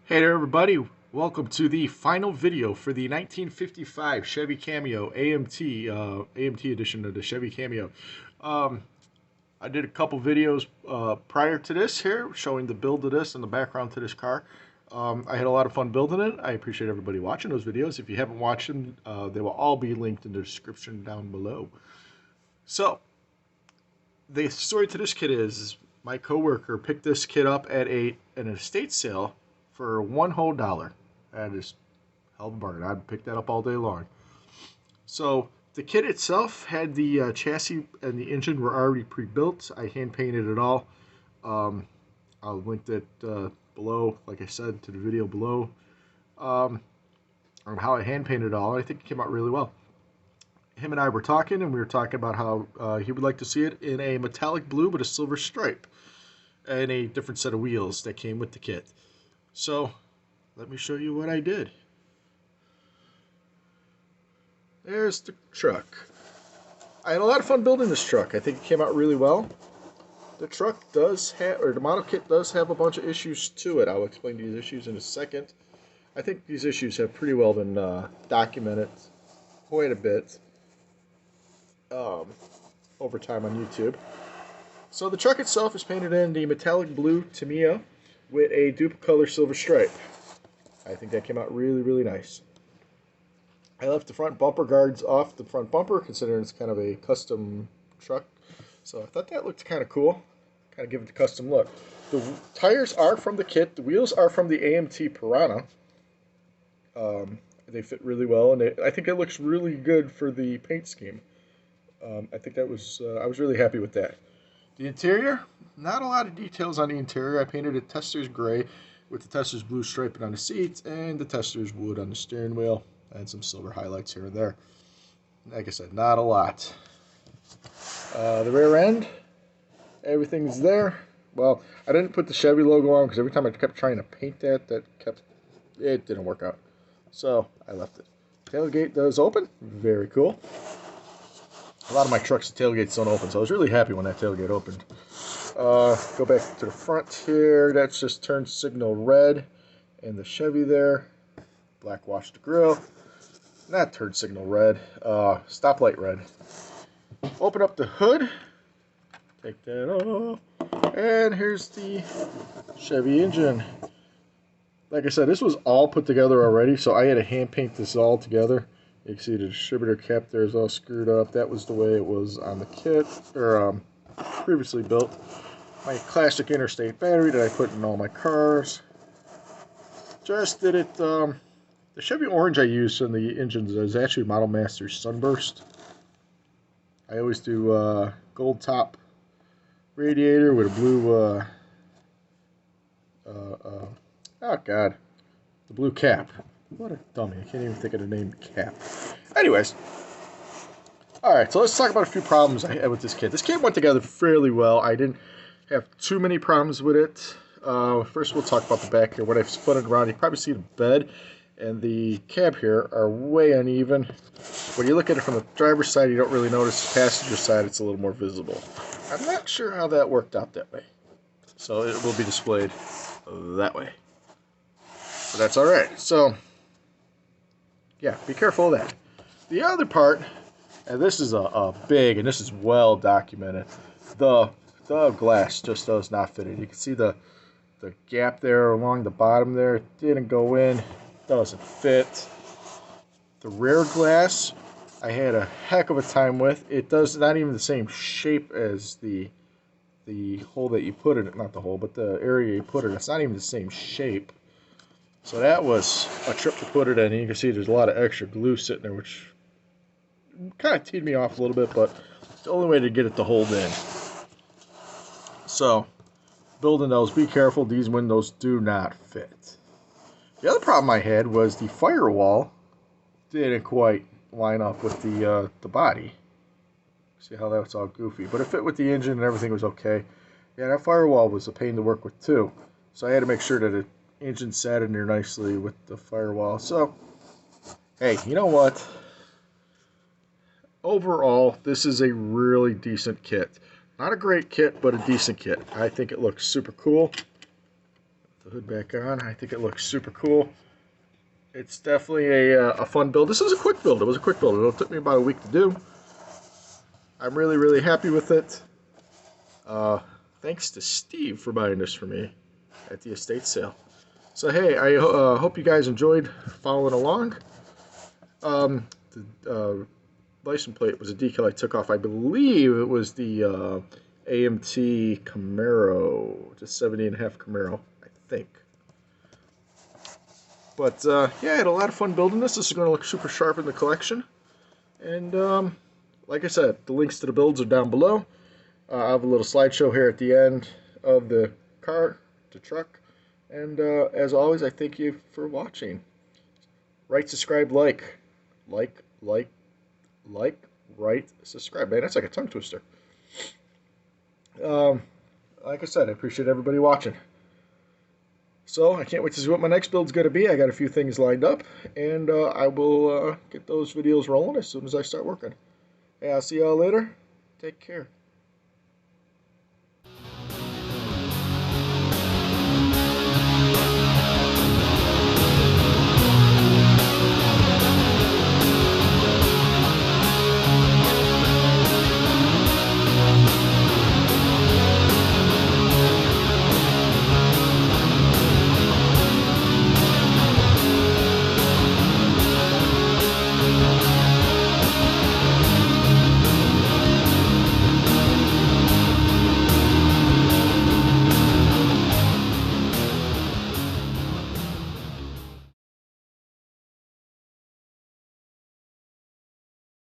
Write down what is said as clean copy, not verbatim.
Hey there everybody, welcome to the final video for the 1955 Chevy Cameo AMT edition of the Chevy Cameo. Um, I did a couple videos prior to this here showing the build of this and the background to this car. I had a lot of fun building it. I appreciate everybody watching those videos. If you haven't watched them, they will all be linked in the description down below. So, the story to this kit is my coworker picked this kit up at an estate sale for $1 whole. That is hell of a bargain. I'd pick that up all day long. So the kit itself had the chassis and the engine were already pre-built. I hand painted it all. I'll link that below, like I said, to the video below on how I hand painted it all. I think it came out really well. Him and I were talking, and we were talking about how he would like to see it in a metallic blue with a silver stripe and a different set of wheels that came with the kit. So, let me show you what I did. There's the truck. I had a lot of fun building this truck. I think it came out really well. The truck does have, or the model kit does have a bunch of issues to it. I'll explain these issues in a second. I think these issues have pretty well been documented quite a bit over time on YouTube. So the truck itself is painted in the metallic blue Tamiya with a dupe color silver stripe. I think that came out really, really nice. I left the front bumper guards off the front bumper, considering it's kind of a custom truck. So I thought that looked kind of cool. Kind of give it a custom look. The tires are from the kit. The wheels are from the AMT Piranha. They fit really well, and I think it looks really good for the paint scheme. I think that was I was really happy with that. The interior, not a lot of details on the interior. I painted it Tester's gray with the Tester's blue striping on the seats and the Tester's wood on the steering wheel and some silver highlights here and there. Like I said, not a lot. The rear end, everything's there. Well, I didn't put the Chevy logo on because every time I kept trying to paint it didn't work out. So I left it. Tailgate does open, very cool. A lot of my trucks, the tailgates don't open, so I was really happy when that tailgate opened. Go back to the front here. That's just turn signal red. And the Chevy there. Black wash the grill. Not turn signal red. Stoplight red. Open up the hood. Take that off. And here's the Chevy engine. Like I said, this was all put together already, so I had to hand paint this all together. You can see the distributor cap there is all screwed up. That was the way it was on the kit, or previously built. My classic interstate battery that I put in all my cars. Just did it, the Chevy orange I used in the engines is actually Model Master Sunburst. I always do gold top radiator with a blue, oh god, the blue cap. What a dummy. I can't even think of the name cap. Anyways. Alright, so let's talk about a few problems I had with this kit. This kit went together fairly well. I didn't have too many problems with it. First we'll talk about the back here. When I've spun it around, you probably see the bed and the cab here are way uneven. When you look at it from the driver's side, you don't really notice. The passenger side, it's a little more visible. I'm not sure how that worked out that way. So it will be displayed that way. But that's alright. So yeah, be careful of that. The other part, and this is a big, and this is well documented, the glass just does not fit it. You can see the gap there along the bottom there. It didn't go in, doesn't fit. The rear glass, I had a heck of a time with. It does not even the same shape as the hole that you put in it, not the hole, but the area you put it in. It's not even the same shape. So that was a trip to put it in. You can see there's a lot of extra glue sitting there, which kind of teed me off a little bit, but it's the only way to get it to hold in. So, building those, be careful. These windows do not fit. The other problem I had was the firewall didn't quite line up with the body. See how that's all goofy. But it fit with the engine and everything was okay. Yeah, that firewall was a pain to work with too. So I had to make sure that the engine sat in there nicely with the firewall. So, hey, you know what? Overall, this is a really decent kit. Not a great kit, but a decent kit. I think it looks super cool. the hood back on. I think it looks super cool. It's definitely a fun build. This is a quick build. It was a quick build. It took me about a week to do. I'm really, really happy with it. Thanks to Steve for buying this for me at the estate sale. So hey, I hope you guys enjoyed following along. The license plate was a decal I took off. I believe it was the AMT Camaro, just 70.5 Camaro, I think. But yeah, I had a lot of fun building this. This is going to look super sharp in the collection. And like I said, the links to the builds are down below. I have a little slideshow here at the end of the car, the truck. And as always, I thank you for watching. Right, subscribe, like, right, subscribe. Man, that's like a tongue twister. Like I said, I appreciate everybody watching. So I can't wait to see what my next build's going to be. I got a few things lined up, and I will get those videos rolling as soon as I start working. Hey, I'll see y'all later. Take care.